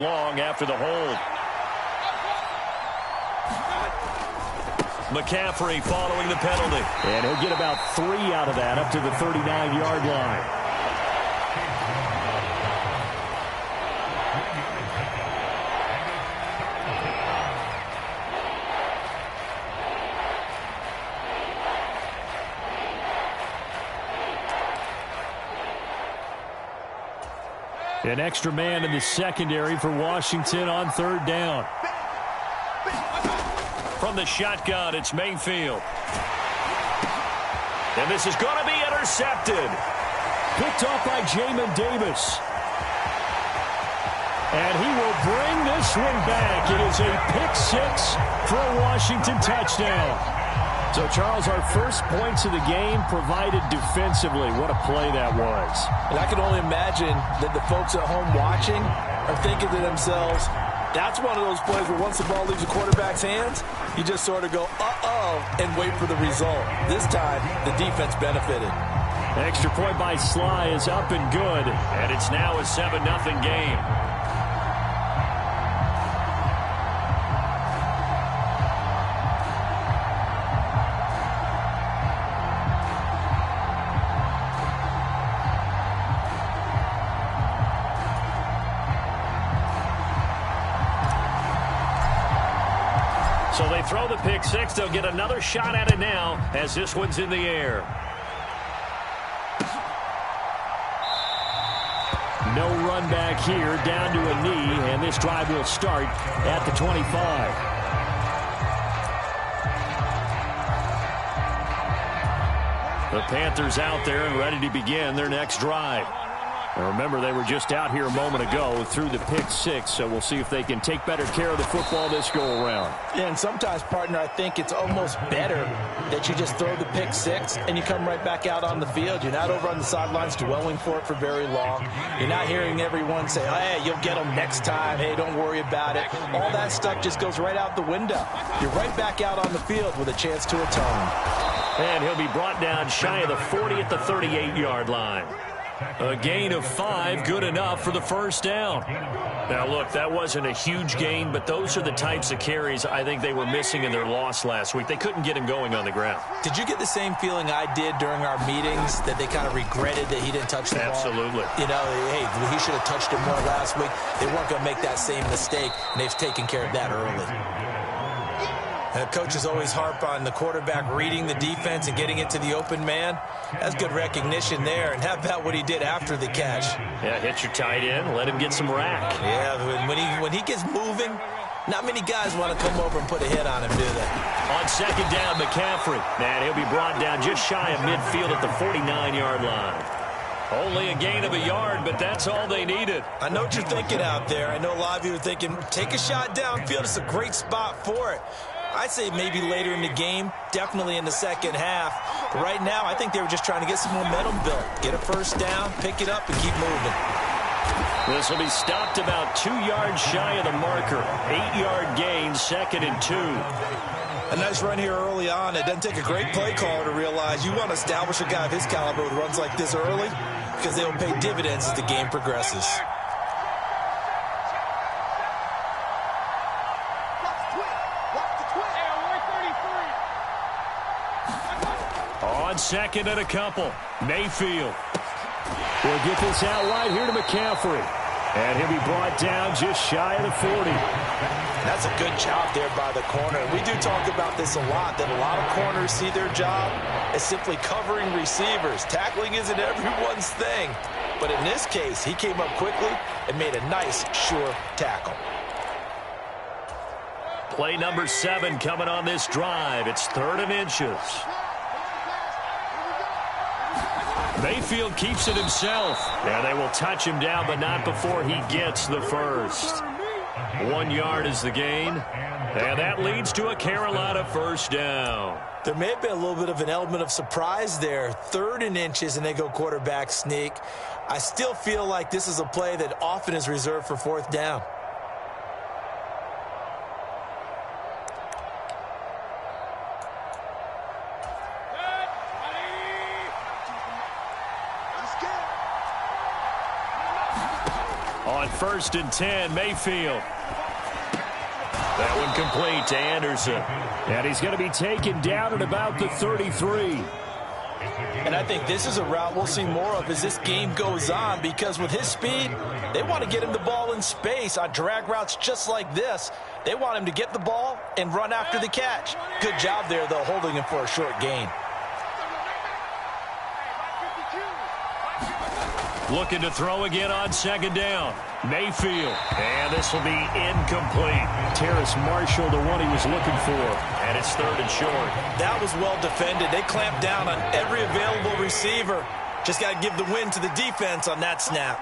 long after the hold. McCaffrey following the penalty. And he'll get about 3 out of that, up to the 39-yard line. An extra man in the secondary for Washington on 3rd down. From the shotgun, it's Mayfield. And this is going to be intercepted. Picked off by Jamin Davis. And he will bring this one back. It is a pick-6 for a Washington touchdown. So, Charles, our first points of the game provided defensively. What a play that was. And I can only imagine that the folks at home watching are thinking to themselves, that's one of those plays where once the ball leaves the quarterback's hands, you just sort of go, uh-oh, and wait for the result. This time, the defense benefited. Extra point by Sly is up and good. And it's now a 7-0 game. So they throw the pick six. They'll get another shot at it now as this one's in the air. No run back here, down to a knee, and this drive will start at the 25. The Panthers out there and ready to begin their next drive. And remember, they were just out here a moment ago through the pick six, so we'll see if they can take better care of the football this go-around. Yeah, and sometimes, partner, I think it's almost better that you just throw the pick six and you come right back out on the field. You're not over on the sidelines dwelling for it for very long. You're not hearing everyone say, oh, hey, you'll get them next time. Hey, don't worry about it. All that stuff just goes right out the window. You're right back out on the field with a chance to atone. And he'll be brought down shy of the 40 at the 38-yard line. A gain of 5, good enough for the first down. Now, look, that wasn't a huge gain, but those are the types of carries I think they were missing in their loss last week. They couldn't get him going on the ground. Did you get the same feeling I did during our meetings, that they kind of regretted that he didn't touch the ball? Absolutely. You know, hey, he should have touched it more last week. They weren't going to make that same mistake, and they've taken care of that early. And coaches always harp on the quarterback reading the defense and getting it to the open man. That's good recognition there. And how about what he did after the catch? Yeah, hit your tight end, let him get some rack. Yeah, when he gets moving, not many guys want to come over and put a hit on him, do they? On second down, McCaffrey. And he'll be brought down just shy of midfield at the 49-yard line. Only a gain of a yard, but that's all they needed. I know what you're thinking out there. I know a lot of you are thinking, take a shot downfield. It's a great spot for it. I'd say maybe later in the game, definitely in the second half. But right now, I think they were just trying to get some momentum built. Get a first down, pick it up, and keep moving. This will be stopped about 2 yards shy of the marker. 8-yard gain, 2nd and 2. A nice run here early on. It doesn't take a great play caller to realize you want to establish a guy of his caliber with runs like this early, because they will pay dividends as the game progresses. On second and a couple, Mayfield. We'll get this out wide here to McCaffrey. And he'll be brought down just shy of the 40. That's a good job there by the corner. We do talk about this a lot, that a lot of corners see their job as simply covering receivers. Tackling isn't everyone's thing. But in this case, he came up quickly and made a nice, sure tackle. Play number 7 coming on this drive. It's 3rd and inches. Mayfield keeps it himself. Yeah, they will touch him down, but not before he gets the first. 1 yard is the gain, and that leads to a Carolina first down. There may have been a little bit of an element of surprise there. 3rd and inches, and they go quarterback sneak. I still feel like this is a play that often is reserved for 4th down. On 1st and 10, Mayfield. That one complete to Anderson. And he's going to be taken down at about the 33. And I think this is a route we'll see more of as this game goes on, because with his speed, they want to get him the ball in space on drag routes just like this. They want him to get the ball and run after the catch. Good job there, though, holding him for a short gain. Looking to throw again on 2nd down. Mayfield. And this will be incomplete. Terrace Marshall, the one he was looking for. And it's 3rd and short. That was well defended. They clamped down on every available receiver. Just got to give the win to the defense on that snap.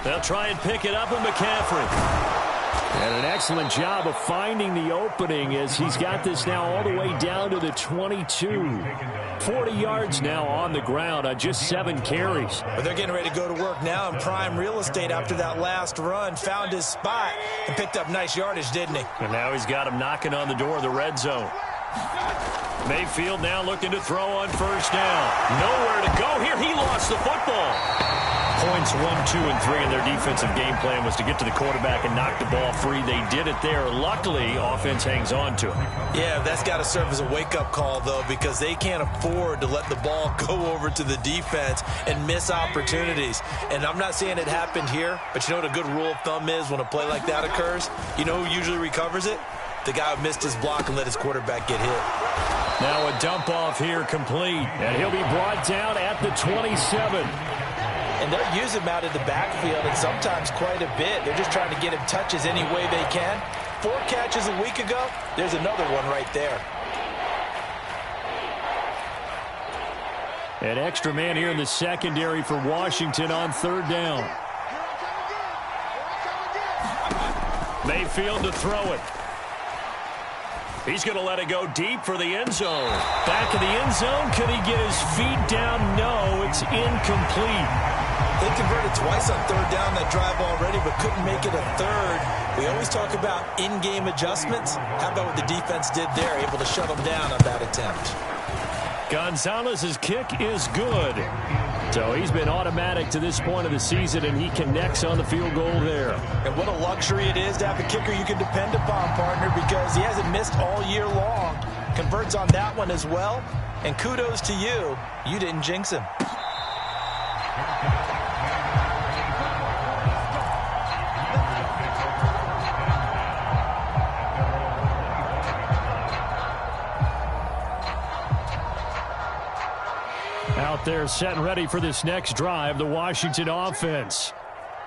They'll try and pick it up with McCaffrey. And an excellent job of finding the opening as he's got this now all the way down to the 22. 40 yards now on the ground on just 7 carries. But they're getting ready to go to work now in prime real estate after that last run. Found his spot and picked up nice yardage, didn't he? And now he's got him knocking on the door of the red zone. Mayfield now looking to throw on 1st down. Nowhere to go here. He lost the football. Points 1, 2, and 3 in their defensive game plan was to get to the quarterback and knock the ball free. They did it there. Luckily, offense hangs on to it. Yeah, that's got to serve as a wake-up call, though, because they can't afford to let the ball go over to the defense and miss opportunities. And I'm not saying it happened here, but you know what a good rule of thumb is when a play like that occurs? You know who usually recovers it? The guy who missed his block and let his quarterback get hit. Now a dump off here complete. And he'll be brought down at the 27. And they're using him out in the backfield, and sometimes quite a bit. They're just trying to get him touches any way they can. 4 catches a week ago. There's another one right there. An extra man here in the secondary for Washington on 3rd down. Mayfield to throw it. He's going to let it go deep for the end zone. Back in the end zone. Could he get his feet down? No, it's incomplete. They converted twice on 3rd down that drive already, but couldn't make it a 3rd. We always talk about in-game adjustments. How about what the defense did there, able to shut them down on that attempt? Gonzalez's kick is good. So he's been automatic to this point of the season, and he connects on the field goal there. And what a luxury it is to have a kicker you can depend upon, partner, because he hasn't missed all year long. Converts on that one as well. And kudos to you. You didn't jinx him. Out there set and ready for this next drive, the Washington offense.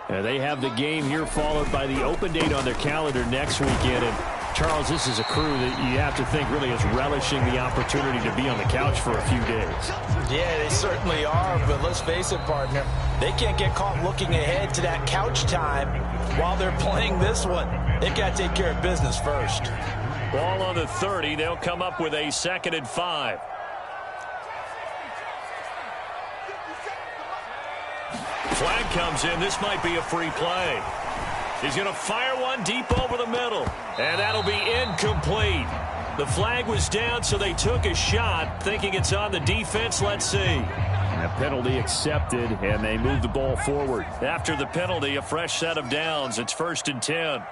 They have the game here followed by the open date on their calendar next weekend. And Charles, this is a crew that you have to think really is relishing the opportunity to be on the couch for a few days. Yeah, they certainly are, but let's face it, partner. They can't get caught looking ahead to that couch time while they're playing this one. They've got to take care of business first. Ball on the 30. They'll come up with a 2nd and 5. Flag comes in. This might be a free play. He's going to fire one deep over the middle. And that'll be incomplete. The flag was down, so they took a shot, thinking it's on the defense. Let's see. A penalty accepted, and they move the ball forward. After the penalty, a fresh set of downs. It's 1st and 10.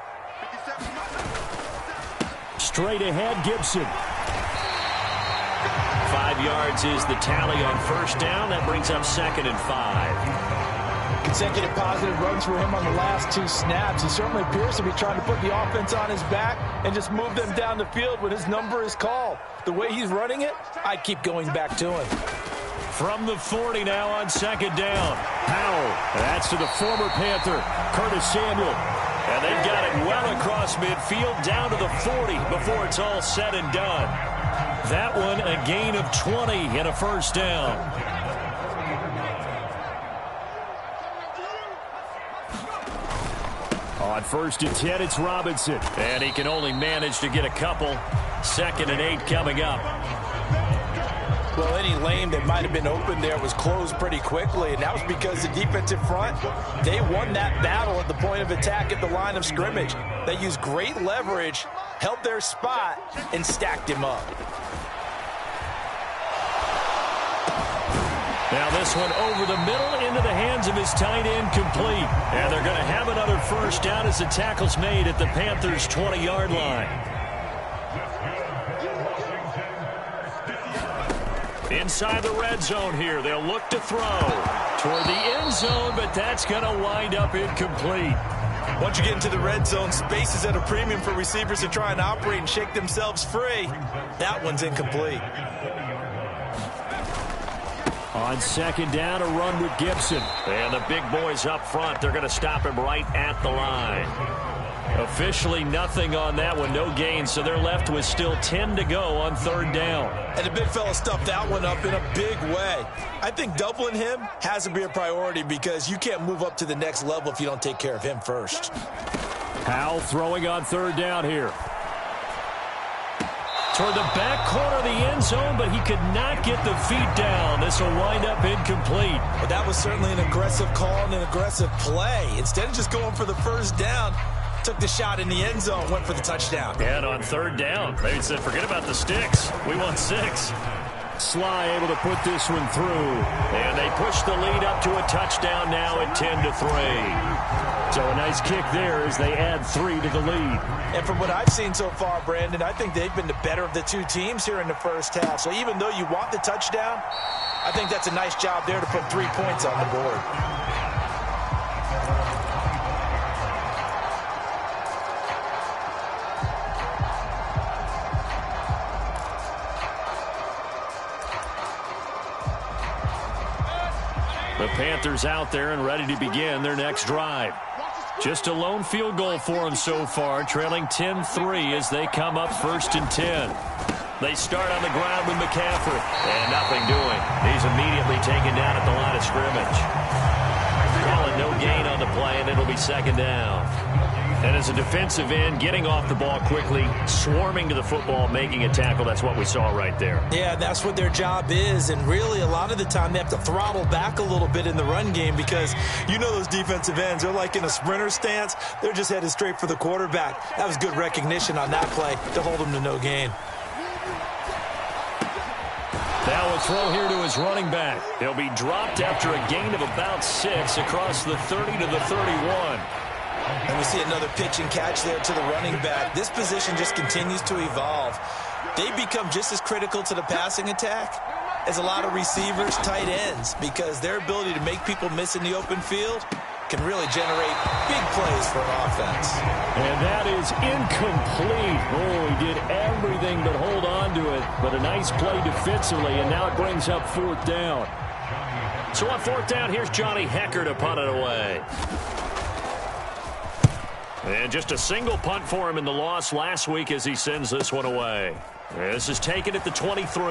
Straight ahead, Gibson. 5 yards is the tally on 1st down. That brings up 2nd and 5. Consecutive positive runs for him on the last 2 snaps. He certainly appears to be trying to put the offense on his back and just move them down the field when his number is called. The way he's running it, I'd keep going back to him. From the 40 now on 2nd down. Powell. That's to the former Panther, Curtis Samuel. And they've got it well across midfield down to the 40 before it's all said and done. That one a gain of 20 and a 1st down. On 1st and 10, it's Robinson. And he can only manage to get a couple. 2nd and 8 coming up. Well, any lane that might have been open there was closed pretty quickly, and that was because the defensive front, they won that battle at the point of attack at the line of scrimmage. They used great leverage, held their spot, and stacked him up. Now this one over the middle into the hands of his tight end, complete. And they're going to have another first down as the tackle's made at the Panthers' 20-yard line. Inside the red zone here, they'll look to throw toward the end zone, but that's going to wind up incomplete. Once you get into the red zone, space is at a premium for receivers to try and operate and shake themselves free. That one's incomplete. On second down, a run with Gibson. And the big boys up front, they're going to stop him right at the line. Officially nothing on that one, no gain, so they're left with still 10 to go on third down. And the big fella stuffed that one up in a big way. I think doubling him has to be a priority because you can't move up to the next level if you don't take care of him first. Howell throwing on third down here. Toward the back corner of the end zone, but he could not get the feet down. This will wind up incomplete. But that was certainly an aggressive call and an aggressive play. Instead of just going for the first down, took the shot in the end zone, went for the touchdown. And on third down, they said, forget about the sticks. We want 6. Sly able to put this one through. And they push the lead up to a touchdown now at 10-3. So a nice kick there as they add 3 to the lead. And from what I've seen so far, Brandon, I think they've been the better of the two teams here in the first half. So even though you want the touchdown, I think that's a nice job there to put 3 points on the board. The Panthers out there and ready to begin their next drive. Just a lone field goal for them so far, trailing 10-3 as they come up first and 10. They start on the ground with McCaffrey. And nothing doing. He's immediately taken down at the line of scrimmage. Calling no gain on the play, and it'll be second down. And as a defensive end, getting off the ball quickly, swarming to the football, making a tackle, that's what we saw right there. Yeah, that's what their job is, and really a lot of the time they have to throttle back a little bit in the run game because you know those defensive ends, they're like in a sprinter stance. They're just headed straight for the quarterback. That was good recognition on that play to hold them to no gain. Now a throw here to his running back. He'll be dropped after a gain of about 6 across the 30 to the 31. And we see another pitch and catch there to the running back. This position just continues to evolve. They become just as critical to the passing attack as a lot of receivers, tight ends, because their ability to make people miss in the open field can really generate big plays for an offense. And that is incomplete. Oh, he did everything but hold on to it. But a nice play defensively, and now it brings up fourth down. So on fourth down, here's Johnny Hecker to punt it away. And just a single punt for him in the loss last week as he sends this one away. This is taken at the 23.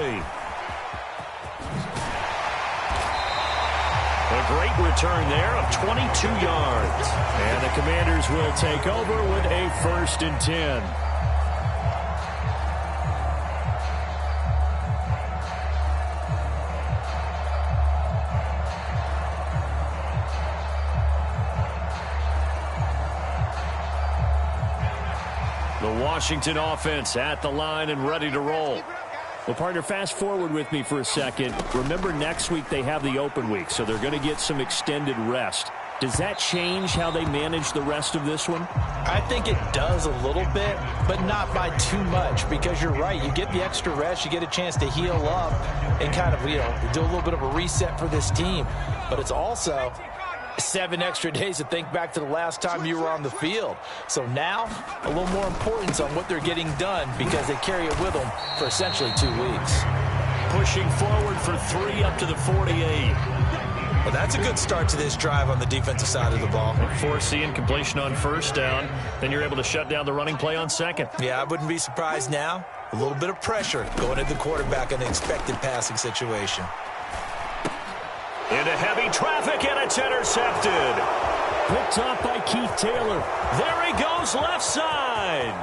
A great return there of 22 yards. And the Commanders will take over with a first and 10. The Washington offense at the line and ready to roll. Well, partner, fast forward with me for a second. Remember, next week they have the open week, so they're going to get some extended rest. Does that change how they manage the rest of this one? I think it does a little bit, but not by too much, because you're right. You get the extra rest, you get a chance to heal up and kind of, do a little bit of a reset for this team. But it's also 7 extra days to think back to the last time you were on the field. So now, a little more importance on what they're getting done because they carry it with them for essentially 2 weeks. Pushing forward for 3 up to the 48. Well, that's a good start to this drive on the defensive side of the ball. Force the incompletion on first down. Then you're able to shut down the running play on second. Yeah, I wouldn't be surprised now. A little bit of pressure going at the quarterback in the expected passing situation. Into heavy traffic, and it's intercepted. Picked off by Keith Taylor. There he goes, left side.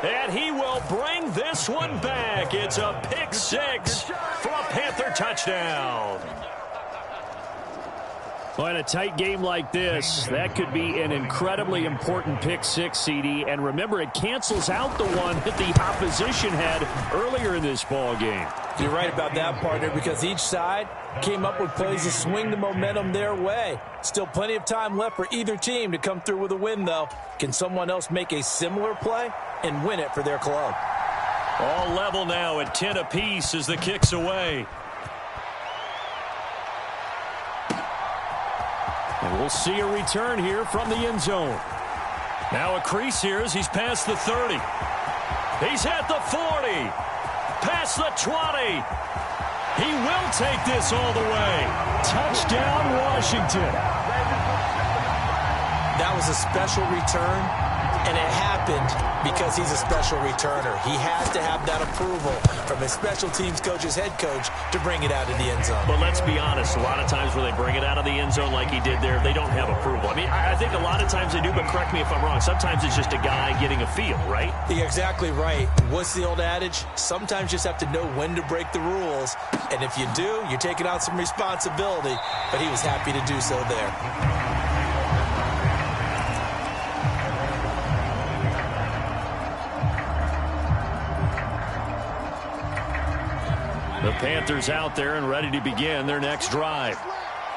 And he will bring this one back. It's a pick 6 for a Panther touchdown. Well, in a tight game like this, that could be an incredibly important pick 6, CD. And remember, it cancels out the one that the opposition had earlier in this ball game. You're right about that, partner, because each side came up with plays to swing the momentum their way. Still plenty of time left for either team to come through with a win, though. Can someone else make a similar play and win it for their club? All level now at 10 apiece as the kick's away. And we'll see a return here from the end zone. Now a crease here as he's past the 30. He's at the 40. Past the 20. He will take this all the way. Touchdown, Washington. That was a special return, and it happened because he's a special returner. He has to have that approval from his special teams coach's head coach to bring it out of the end zone. But let's be honest, a lot of times when they bring it out of the end zone like he did there, they don't have approval. I mean, I think a lot of times they do, but correct me if I'm wrong. Sometimes it's just a guy getting a feel, right? You're exactly right. What's the old adage? Sometimes you just have to know when to break the rules. And if you do, you're taking on some responsibility. But he was happy to do so there. The Panthers out there and ready to begin their next drive.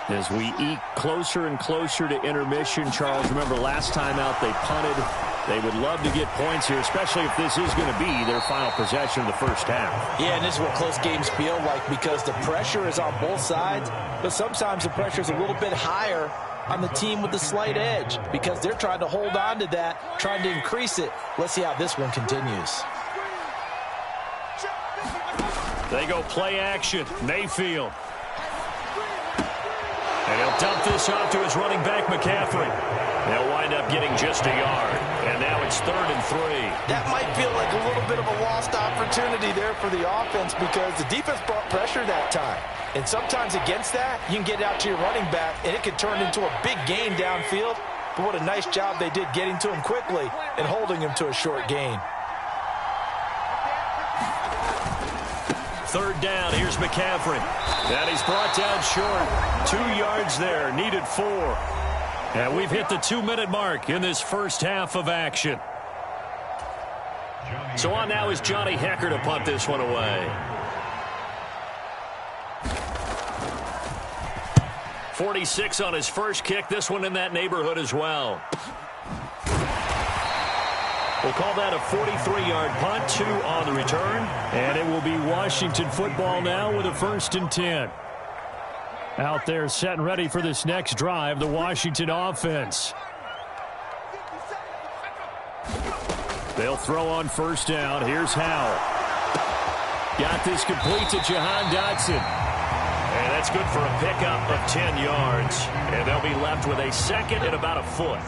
As we eke closer and closer to intermission, Charles, remember last time out they punted. They would love to get points here, especially if this is going to be their final possession of the first half. Yeah, and this is what close games feel like because the pressure is on both sides, but sometimes the pressure is a little bit higher on the team with the slight edge because they're trying to hold on to that, trying to increase it. Let's see how this one continues. They go play action. Mayfield. And he'll dump this off to his running back, McCaffrey. They'll wind up getting just a yard. And now it's 3rd and 3. That might feel like a little bit of a lost opportunity there for the offense because the defense brought pressure that time. And sometimes against that, you can get out to your running back, and it could turn into a big gain downfield. But what a nice job they did getting to him quickly and holding him to a short gain. 3rd down, here's McCaffrey. And he's brought down short. 2 yards there, needed 4. And we've hit the 2-minute mark in this first half of action. So on now is Johnny Hecker to punt this one away. 46 on his first kick, this one in that neighborhood as well. We'll call that a 43-yard punt, 2 on the return. And it will be Washington football now with a 1st and 10. Out there set and ready for this next drive, the Washington offense. They'll throw on 1st down. Here's Howell. Got this complete to Jahan Dotson. And that's good for a pickup of 10 yards. And they'll be left with a 2nd and about a foot.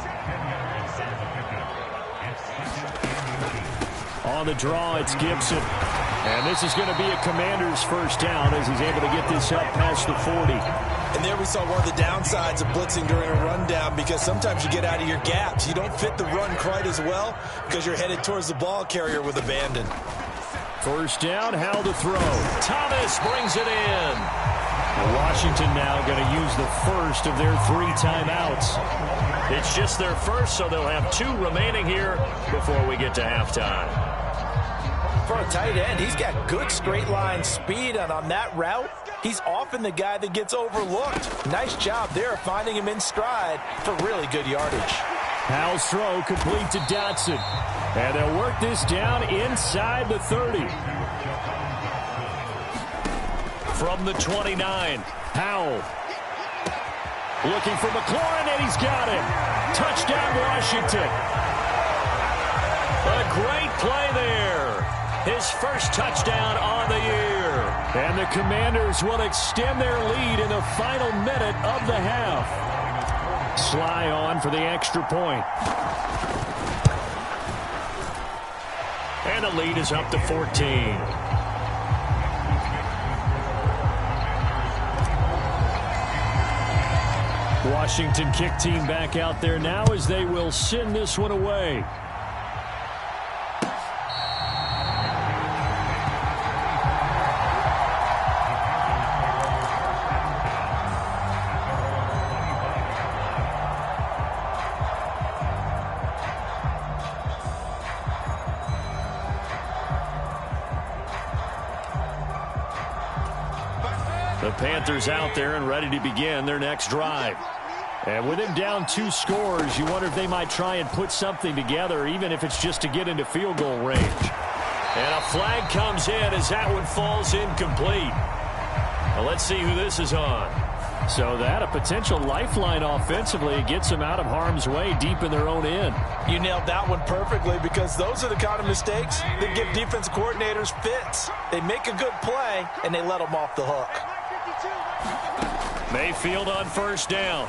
On the draw, it's Gibson. And this is going to be a Commander's 1st down as he's able to get this up past the 40. And there we saw one of the downsides of blitzing during a rundown because sometimes you get out of your gaps. You don't fit the run quite as well because you're headed towards the ball carrier with abandon. 1st down, Howell to throw. Thomas brings it in. Washington now going to use the first of their 3 timeouts. It's just their first, so they'll have 2 remaining here before we get to halftime. For a tight end, he's got good straight line speed, and on that route, he's often the guy that gets overlooked. Nice job there finding him in stride for really good yardage. Howell's throw complete to Dotson. And they'll work this down inside the 30. From the 29, Howell. Looking for McLaurin, and he's got him. Touchdown, Washington. A great play there. His first touchdown on the year. And the Commanders will extend their lead in the final minute of the half. Sly on for the extra point. And the lead is up to 14. Washington kick team back out there now as they will send this one away. Panthers out there and ready to begin their next drive. And with him down 2 scores, you wonder if they might try and put something together, even if it's just to get into field goal range. And a flag comes in as that one falls incomplete. Well, let's see who this is on. So that, a potential lifeline offensively, gets them out of harm's way deep in their own end. You nailed that one perfectly, because those are the kind of mistakes that give defense coordinators fits. They make a good play, and they let them off the hook. Mayfield on first down.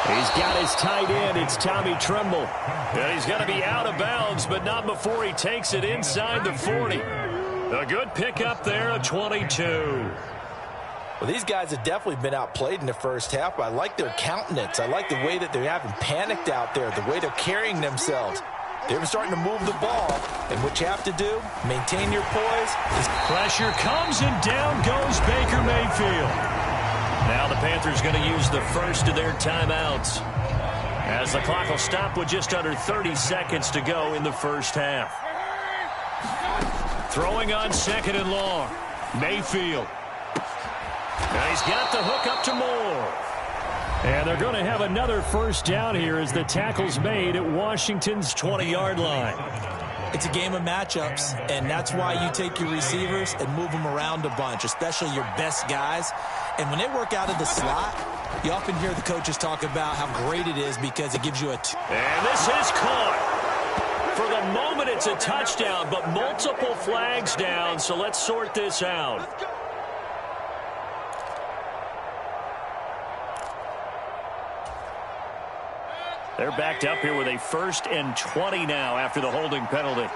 He's got his tight end. It's Tommy Tremble. And he's got to be out of bounds, but not before he takes it inside the 40. A good pickup there, a 22. Well, these guys have definitely been outplayed in the first half. I like their countenance. I like the way that they haven't panicked out there, the way they're carrying themselves. They're starting to move the ball. And what you have to do, maintain your poise. Pressure comes, and down goes Baker Mayfield. Now the Panthers going to use the first of their timeouts, as the clock will stop with just under 30 seconds to go in the first half. Throwing on second and long. Mayfield. Now he's got the hook up to Moore. And they're going to have another first down here as the tackle's made at Washington's 20-yard line. It's a game of matchups, and that's why you take your receivers and move them around a bunch, especially your best guys. And when they work out of the slot, you often hear the coaches talk about how great it is because it gives you a... And this is caught. For the moment, it's a touchdown, but multiple flags down, so let's sort this out. They're backed up here with a 1st and 20 now after the holding penalty.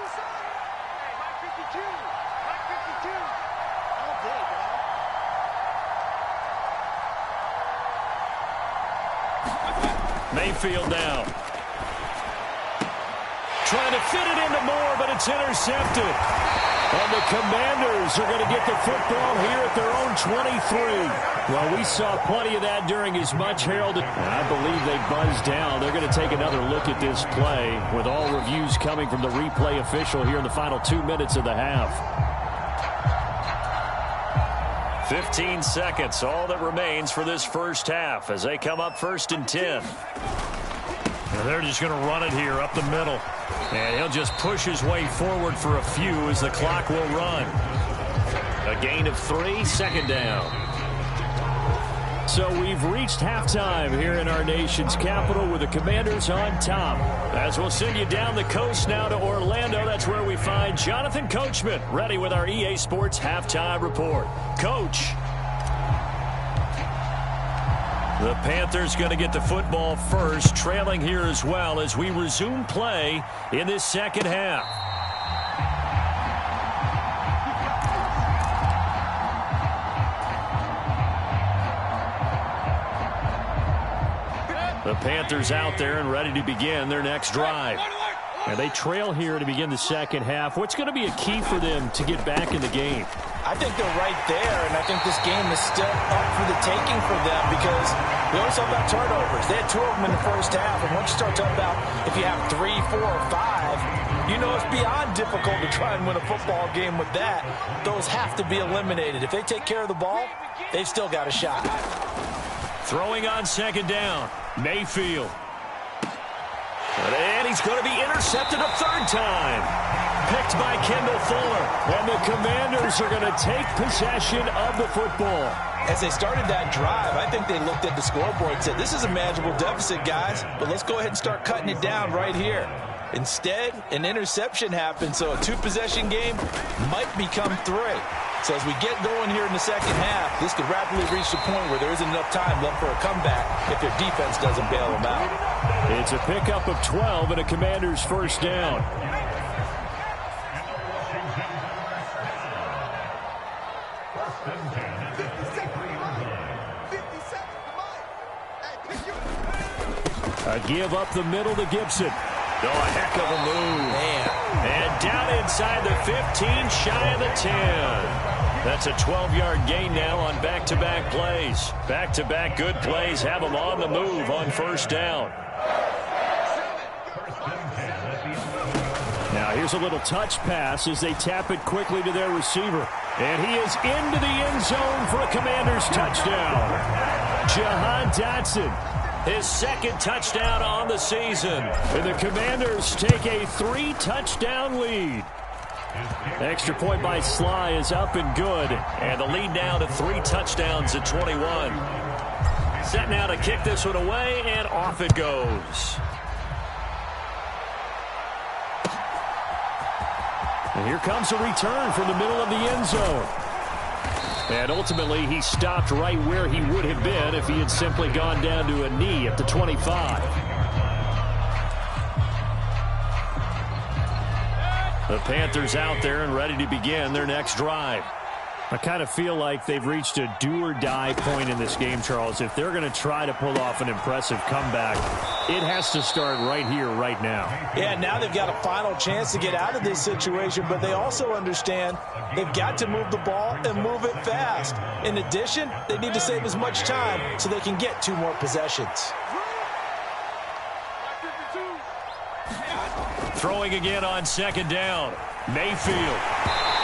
Mayfield down. Trying to fit it into Moore, but it's intercepted. And the Commanders are going to get the football here at their own 23. Well, we saw plenty of that during his much heralded. I believe they buzzed down. They're going to take another look at this play, with all reviews coming from the replay official here in the final 2 minutes of the half. 15 seconds, all that remains for this first half as they come up 1st and 10. And they're just going to run it here up the middle. And he'll just push his way forward for a few as the clock will run. A gain of 3, 2nd down. So we've reached halftime here in our nation's capital with the Commanders on top. As we'll send you down the coast now to Orlando, that's where we find Jonathan Coachman ready with our EA Sports Halftime Report. Coach. The Panthers going to get the football first, trailing here as well as we resume play in this second half. The Panthers out there and ready to begin their next drive. And they trail here to begin the second half. What's going to be a key for them to get back in the game? I think they're right there, and I think this game is still up for the taking for them because we always talk about turnovers. They had 2 of them in the first half, and once you start talking about if you have 3, 4, or 5, you know it's beyond difficult to try and win a football game with that. Those have to be eliminated. If they take care of the ball, they've still got a shot. Throwing on second down, Mayfield. And he's going to be intercepted a 3rd time. Picked by Kendall Fuller. And the Commanders are going to take possession of the football. As they started that drive, I think they looked at the scoreboard and said, this is a manageable deficit, guys, but let's go ahead and start cutting it down right here. Instead, an interception happened, so a 2-possession game might become 3. So as we get going here in the second half, this could rapidly reach the point where there isn't enough time left for a comeback if their defense doesn't bail them out. It's a pickup of 12 and a Commander's first down. A give up the middle to Gibson. Oh, a heck of a move. Man. And down inside the 15, shy of the 10. That's a 12-yard gain now on back-to-back plays. Back-to-back good plays have them on the move on first down. Now Here's a little touch pass as they tap it quickly to their receiver. And he is into the end zone for a Commanders touchdown. Jahan Dotson, his second touchdown on the season. And the Commanders take a 3-touchdown lead. Extra point by Sly is up and good. And the lead now to 3 touchdowns at 21. Set now to kick this one away, and off it goes. And here comes a return from the middle of the end zone. And ultimately, he stopped right where he would have been if he had simply gone down to a knee at the 25. The Panthers out there and ready to begin their next drive. I kind of feel like they've reached a do-or-die point in this game, Charles. If they're going to try to pull off an impressive comeback, it has to start right here, right now. Yeah, now they've got a final chance to get out of this situation, but they also understand they've got to move the ball and move it fast. In addition, they need to save as much time so they can get 2 more possessions. Throwing again on second down. Mayfield.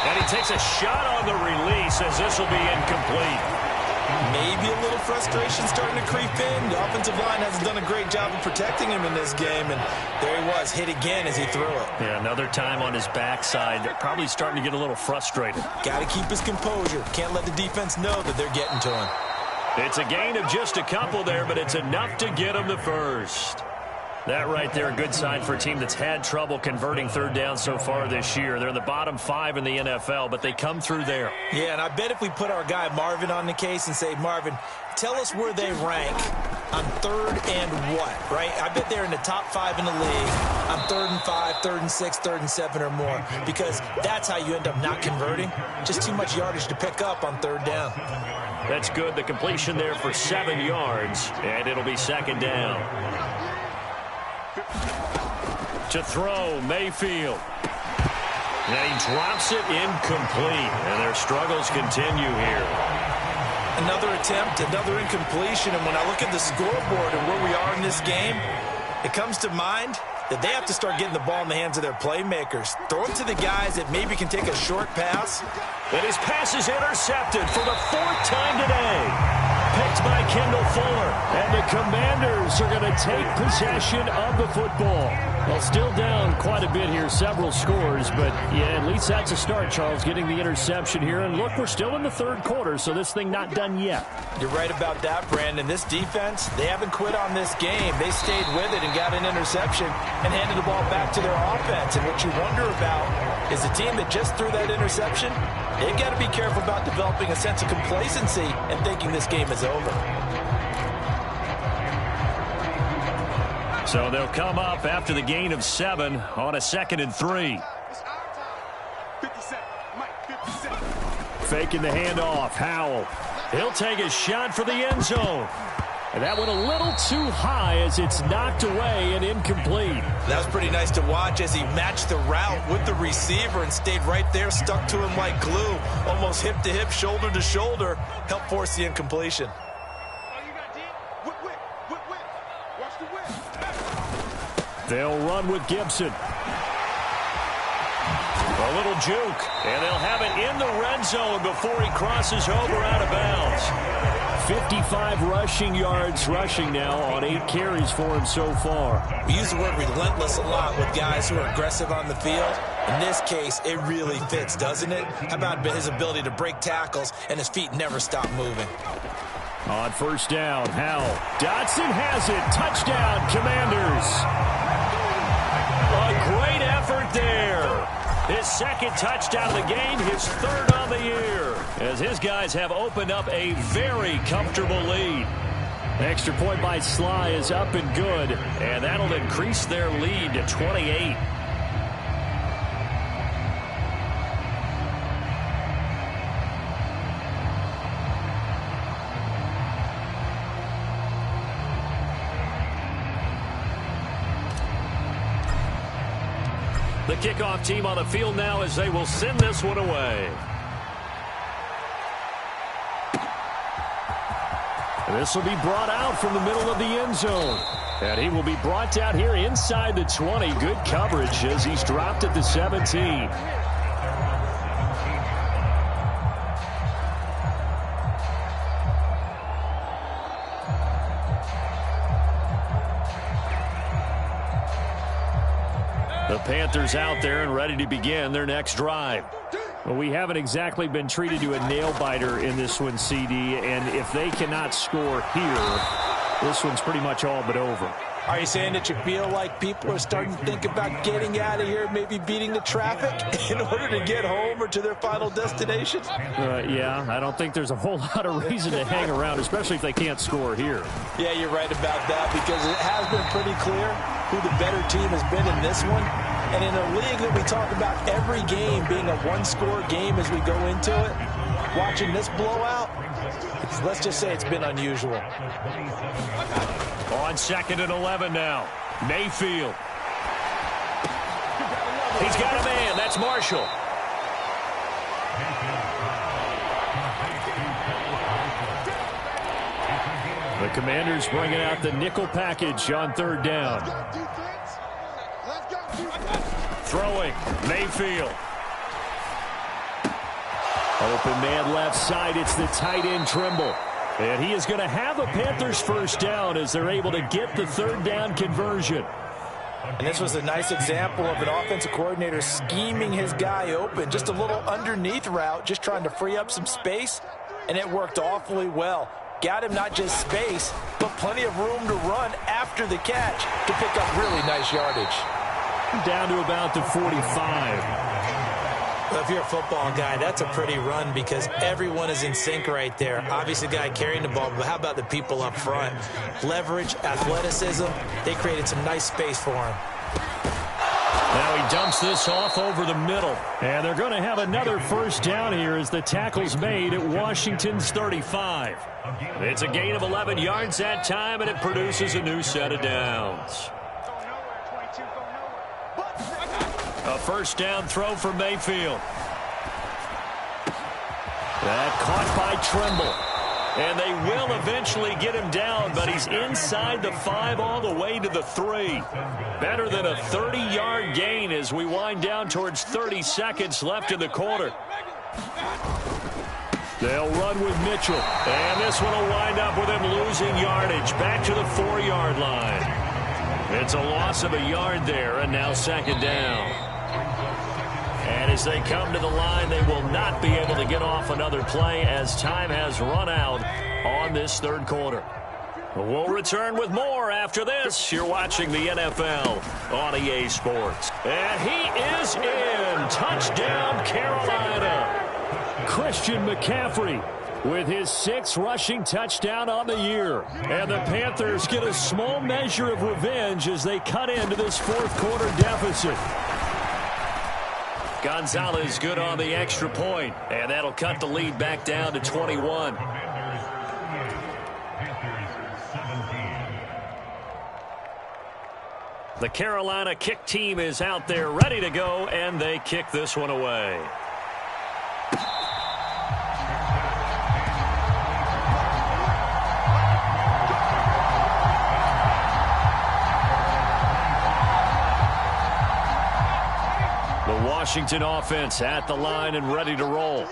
And he takes a shot on the release as this will be incomplete. Maybe a little frustration starting to creep in. The offensive line hasn't done a great job of protecting him in this game, and there he was, hit again as he threw it. Yeah, another time on his backside. They're probably starting to get a little frustrated. Got to keep his composure. Can't let the defense know that they're getting to him. It's a gain of just a couple there, but it's enough to get him the first. That right there, a good sign for a team that's had trouble converting third down so far this year. They're in the bottom 5 in the NFL, but they come through there. Yeah, and I bet if we put our guy Marvin on the case and say, Marvin, tell us where they rank on third and what, right? I bet they're in the top 5 in the league on 3rd and 5, 3rd and 6, 3rd and 7 or more, because that's how you end up not converting. Just too much yardage to pick up on third down. That's good. The completion there for 7 yards, and it'll be second down. To throw, Mayfield. And he drops it incomplete. And their struggles continue here. Another attempt, another incompletion. And when I look at the scoreboard and where we are in this game, it comes to mind that they have to start getting the ball in the hands of their playmakers. Throw it to the guys that maybe can take a short pass. And his pass is intercepted for the 4th time today. Picked by Kendall Fuller. And the Commanders are going to take possession of the football. Well, still down quite a bit here, several scores, but yeah, at least that's a start, Charles, getting the interception here. And look, we're still in the 3rd quarter, so this thing not done yet. You're right about that, Brandon. This defense, they haven't quit on this game. They stayed with it and got an interception and handed the ball back to their offense. And what you wonder about is the team that just threw that interception, they've got to be careful about developing a sense of complacency and thinking this game is over. So they'll come up after the gain of 7 on a 2nd and 3. Faking the handoff, Howell. He'll take a shot for the end zone. And that went a little too high as it's knocked away and incomplete. That was pretty nice to watch as he matched the route with the receiver and stayed right there, stuck to him like glue, almost hip to hip, shoulder to shoulder, helped force the incompletion. They'll run with Gibson. A little juke, and they'll have it in the red zone before he crosses over out of bounds. 55 rushing yards rushing now on 8 carries for him so far. We use the word relentless a lot with guys who are aggressive on the field. In this case, it really fits, doesn't it? How about his ability to break tackles and his feet never stop moving? On first down, Howell. Dotson has it. Touchdown, Commanders. A great effort there. His 2nd touchdown of the game, his 3rd on the year, as his guys have opened up a very comfortable lead. Extra point by Sly is up and good. And that'll increase their lead to 28. The kickoff team on the field now as they will send this one away. This will be brought out from the middle of the end zone. And he will be brought down here inside the 20. Good coverage as he's dropped at the 17. The Panthers out there and ready to begin their next drive. Well, we haven't exactly been treated to a nail-biter in this one, CD, and if they cannot score here, this one's pretty much all but over. Are you saying that you feel like people are starting to think about getting out of here, maybe beating the traffic in order to get home or to their final destination? Yeah, I don't think there's a whole lot of reason to hang around, especially if they can't score here. Yeah, you're right about that, because it has been pretty clear who the better team has been in this one. And in a league that we talk about every game being a one-score game as we go into it, watching this blowout, let's just say it's been unusual. On 2nd and 11 now. Mayfield. He's got a man. That's Marshall. The Commanders bringing out the nickel package on 3rd down. Throwing. Mayfield. Open man left side. It's the tight end Trimble. And he is going to have a Panthers first down as they're able to get the 3rd down conversion. And this was a nice example of an offensive coordinator scheming his guy open. Just a little underneath route, just trying to free up some space. And it worked awfully well. Got him not just space, but plenty of room to run after the catch to pick up really nice yardage. Down to about the 45. Well, if you're a football guy, that's a pretty run because everyone is in sync right there. Obviously, the guy carrying the ball, but how about the people up front? Leverage, athleticism, they created some nice space for him. Now he dumps this off over the middle. And they're going to have another first down here as the tackle's made at Washington's 35. It's a gain of 11 yards that time, and it produces a new set of downs. A first down throw for Mayfield. That caught by Trimble. And they will eventually get him down, but he's inside the 5 all the way to the 3. Better than a 30-yard gain as we wind down towards 30 seconds left in the quarter. They'll run with Mitchell. And this one will wind up with him losing yardage back to the 4-yard line. It's a loss of a yard there, and now 2nd down. And as they come to the line, they will not be able to get off another play as time has run out on this 3rd quarter. We'll return with more after this. You're watching the NFL on EA Sports. And he is in. Touchdown, Carolina. Christian McCaffrey with his 6th rushing touchdown on the year. And the Panthers get a small measure of revenge as they cut into this 4th quarter deficit. Gonzalez good on the extra point, and that'll cut the lead back down to 21. The Carolina kick team is out there ready to go, and they kick this one away. Washington offense at the line and ready to roll.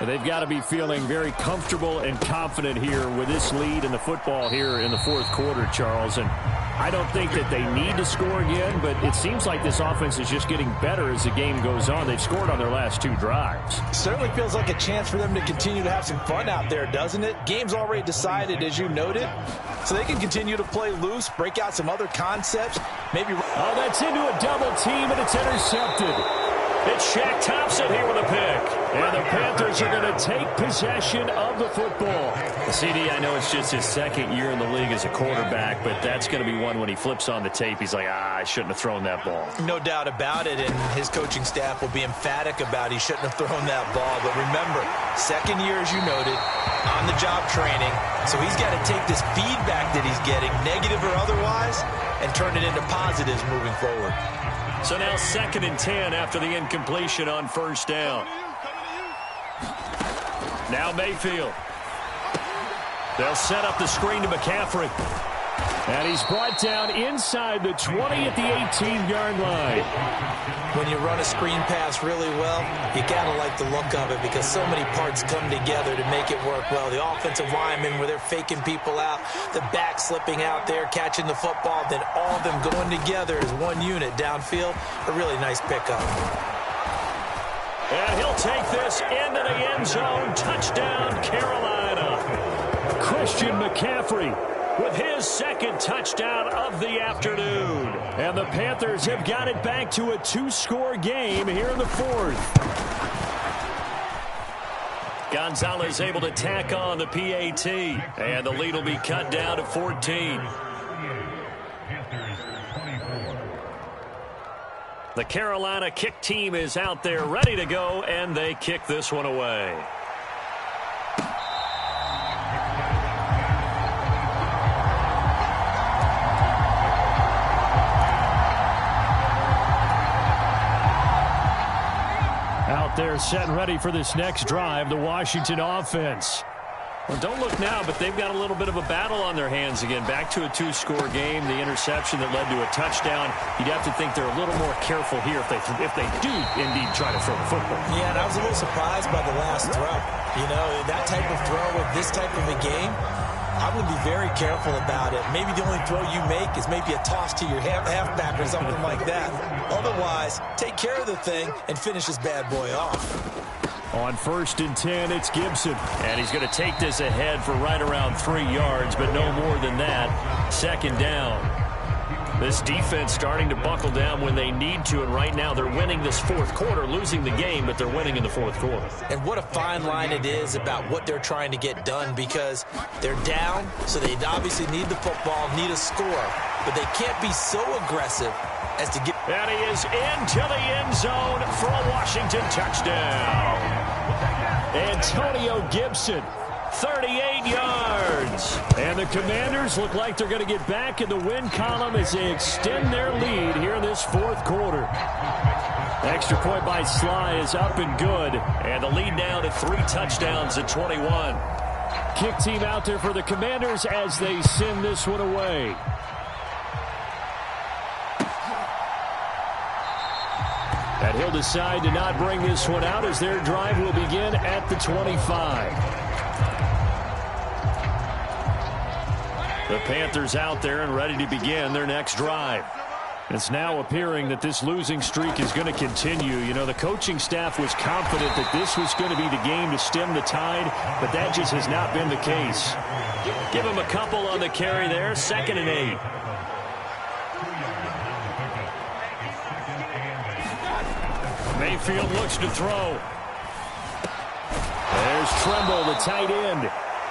They've got to be feeling very comfortable and confident here with this lead in the football here in the 4th quarter, Charles. And I don't think that they need to score again, but it seems like this offense is just getting better as the game goes on. They've scored on their last 2 drives. Certainly feels like a chance for them to continue to have some fun out there, doesn't it? Game's already decided, as you noted, so they can continue to play loose, break out some other concepts. Maybe. Oh, that's into a double team, and it's intercepted. It's Shaq Thompson here with a pick. And the Panthers are going to take possession of the football. CD, I know it's just his 2nd year in the league as a quarterback, but that's going to be one when he flips on the tape, he's like, I shouldn't have thrown that ball. No doubt about it, and his coaching staff will be emphatic about he shouldn't have thrown that ball. But remember, 2nd year, as you noted, on-the-job training, so he's got to take this feedback that he's getting, negative or otherwise, and turn it into positives moving forward. So now 2nd and 10 after the incompletion on 1st down. Now Mayfield. They'll set up the screen to McCaffrey. And he's brought down inside the 20 at the 18-yard line. When you run a screen pass really well, you got to like the look of it because so many parts come together to make it work well. The offensive linemen, where they're faking people out, the back slipping out there, catching the football, then all of them going together as one unit downfield. A really nice pickup. And he'll take this into the end zone. Touchdown, Carolina. Christian McCaffrey with his second touchdown of the afternoon. And the Panthers have got it back to a 2-score game here in the fourth. Gonzalez able to tack on the PAT. And the lead will be cut down to 14. The Carolina kick team is out there ready to go, and they kick this one away. Out there set and ready for this next drive, the Washington offense. Well, don't look now, but they've got a little bit of a battle on their hands again. Back to a 2-score game. The interception that led to a touchdown. You'd have to think they're a little more careful here if they do indeed try to throw the football. Yeah, and I was a little surprised by the last throw. You know, that type of throw with this type of a game, I would be very careful about it. Maybe the only throw you make is maybe a toss to your halfback or something like that. Otherwise, take care of the thing and finish this bad boy off. On 1st and 10, it's Gibson. And he's going to take this ahead for right around 3 yards, but no more than that. 2nd down. This defense starting to buckle down when they need to, and right now they're winning this 4th quarter, losing the game, but they're winning in the 4th quarter. And what a fine line it is about what they're trying to get done, because they're down, so they obviously need the football, need a score, but they can't be so aggressive as to get... And he is into the end zone for a Washington touchdown. Antonio Gibson, 38 yards. And the Commanders look like they're going to get back in the win column as they extend their lead here in this 4th quarter. Extra point by Sly is up and good. And the lead down to 3 touchdowns at 21. Kick team out there for the Commanders as they send this one away. And he'll decide to not bring this one out as their drive will begin at the 25. The Panthers out there and ready to begin their next drive. It's now appearing that this losing streak is going to continue. You know, the coaching staff was confident that this was going to be the game to stem the tide, but that just has not been the case. Give him a couple on the carry there. 2nd and 8. Mayfield looks to throw. There's Tremble, the tight end.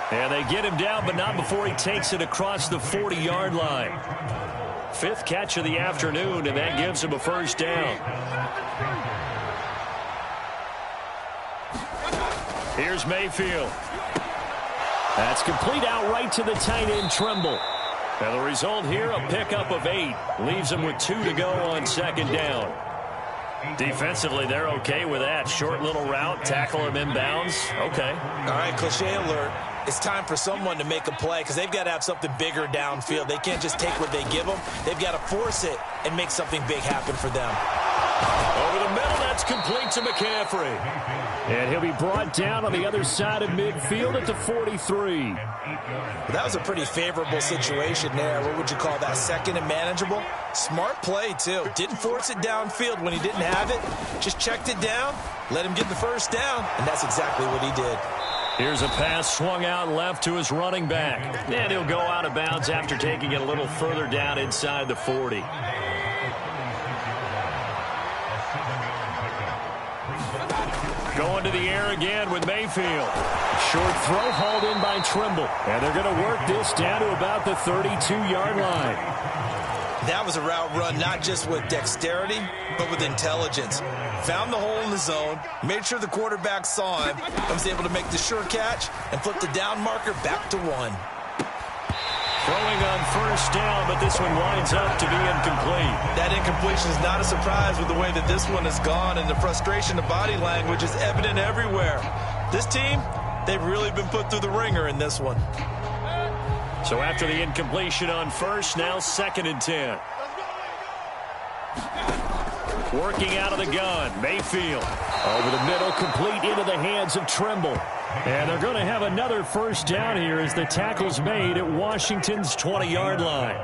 And they get him down, but not before he takes it across the 40-yard line. 5th catch of the afternoon, and that gives him a 1st down. Here's Mayfield. That's complete out right to the tight end, Tremble. And the result here, a pickup of 8. Leaves him with 2 to go on 2nd down. Defensively, they're okay with that. Short little route, tackle him inbounds. Okay. All right, cliche alert. It's time for someone to make a play because they've got to have something bigger downfield. They can't just take what they give them. They've got to force it and make something big happen for them. Over the middle, that's complete to McCaffrey. And he'll be brought down on the other side of midfield at the 43. That was a pretty favorable situation there. What would you call that? 2nd and manageable? Smart play, too. Didn't force it downfield when he didn't have it. Just checked it down, let him get the 1st down, and that's exactly what he did. Here's a pass swung out left to his running back. And he'll go out of bounds after taking it a little further down inside the 40. Going to the air again with Mayfield. Short throw hauled in by Tremble. And they're going to work this down to about the 32-yard line. That was a route run not just with dexterity, but with intelligence. Found the hole in the zone, made sure the quarterback saw him, and was able to make the sure catch and flip the down marker back to 1. Throwing on 1st down, but this one winds up to be incomplete. That incompletion is not a surprise with the way that this one has gone, and the frustration of body language is evident everywhere. This team, they've really been put through the ringer in this one. So after the incompletion on first, now 2nd and 10. Working out of the gun, Mayfield. Over the middle, complete into the hands of Trimble. And they're going to have another first down here as the tackle's made at Washington's 20-yard line.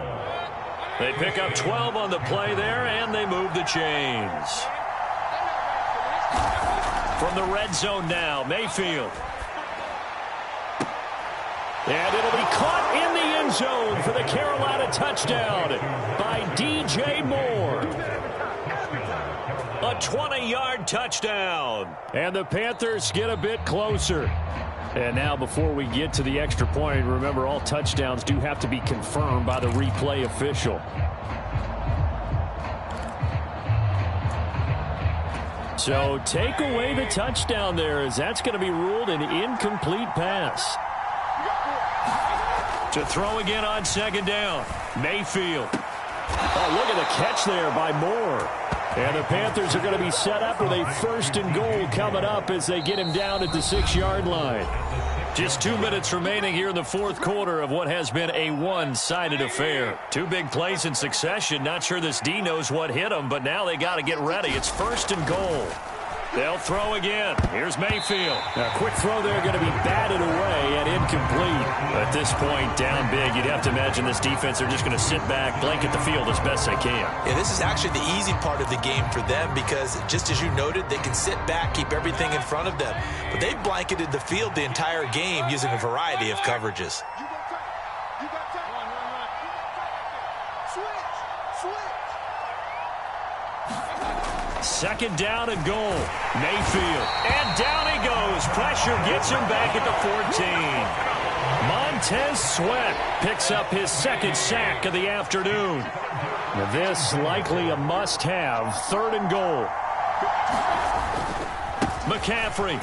They pick up 12 on the play there, and they move the chains. From the red zone now, Mayfield. And it'll be caught in the end zone for the Carolina touchdown by DJ Moore. A 20-yard touchdown. And the Panthers get a bit closer. And now before we get to the extra point, remember all touchdowns do have to be confirmed by the replay official. So take away the touchdown there, as that's going to be ruled an incomplete pass. To throw again on 2nd down, Mayfield. Oh, look at the catch there by Moore. And the Panthers are going to be set up with a 1st and goal coming up as they get him down at the 6-yard line. Just 2 minutes remaining here in the 4th quarter of what has been a one-sided affair. 2 big plays in succession. Not sure this D knows what hit them, but now they got to get ready. It's 1st and goal. They'll throw again. Here's Mayfield. A quick throw there, going to be batted away and incomplete. At this point, down big, you'd have to imagine this defense are just going to sit back, blanket the field as best they can. Yeah, this is actually the easy part of the game for them because, just as you noted, they can sit back, keep everything in front of them. But they've blanketed the field the entire game using a variety of coverages. Second down and goal. Mayfield. And down he goes. Pressure gets him back at the 14. Montez Sweat picks up his 2nd sack of the afternoon. Now this likely a must-have. 3rd and goal. McCaffrey.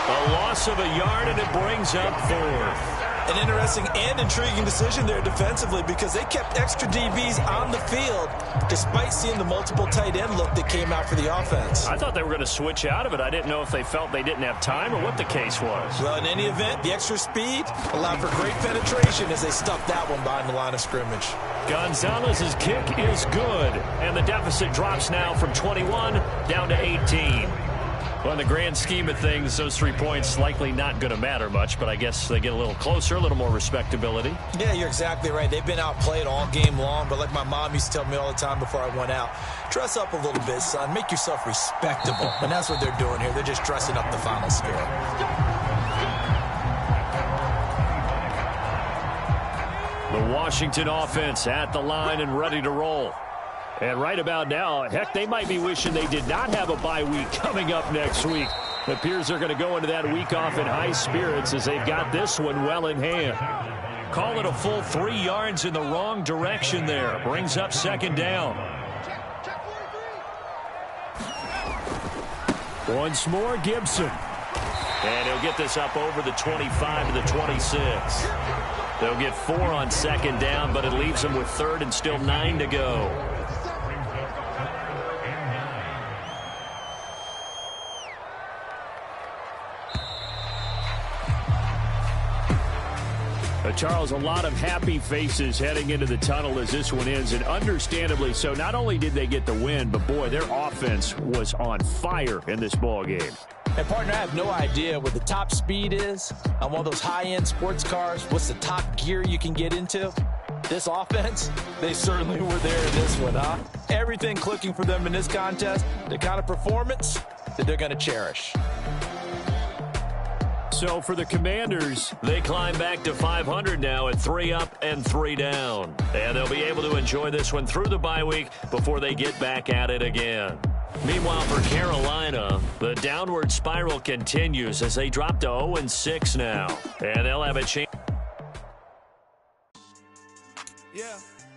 A loss of a yard, and it brings up 4th. An interesting and intriguing decision there defensively because they kept extra DBs on the field despite seeing the multiple tight end look that came out for the offense. I thought they were going to switch out of it. I didn't know if they felt they didn't have time or what the case was. Well, in any event, the extra speed allowed for great penetration as they stuffed that one behind the line of scrimmage. Gonzalez's kick is good, and the deficit drops now from 21 down to 18. Well, in the grand scheme of things, those 3 points likely not going to matter much, but I guess they get a little closer, a little more respectability. Yeah, you're exactly right. They've been outplayed all game long, but like my mom used to tell me all the time before I went out, dress up a little bit, son. Make yourself respectable. And that's what they're doing here. They're just dressing up the final score. The Washington offense at the line and ready to roll. And right about now, heck, they might be wishing they did not have a bye week coming up next week. It appears they're going to go into that week off in high spirits as they've got this one well in hand. Call it a full 3 yards in the wrong direction there. Brings up 2nd down. Once more, Gibson. And he'll get this up over the 25 to the 26. They'll get 4 on 2nd down, but it leaves them with 3rd and still 9 to go. Charles, a lot of happy faces heading into the tunnel as this one ends, and understandably so. Not only did they get the win, but boy, their offense was on fire in this ball game. And partner, I have no idea what the top speed is on one of those high-end sports cars. What's the top gear you can get into? This offense, they certainly were there in this one, huh? Everything clicking for them in this contest, the kind of performance that they're going to cherish. So for the Commanders, they climb back to 500 now at 3 up and 3 down. And they'll be able to enjoy this one through the bye week before they get back at it again. Meanwhile, for Carolina, the downward spiral continues as they drop to 0-6 now. And they'll have a chance. Yeah.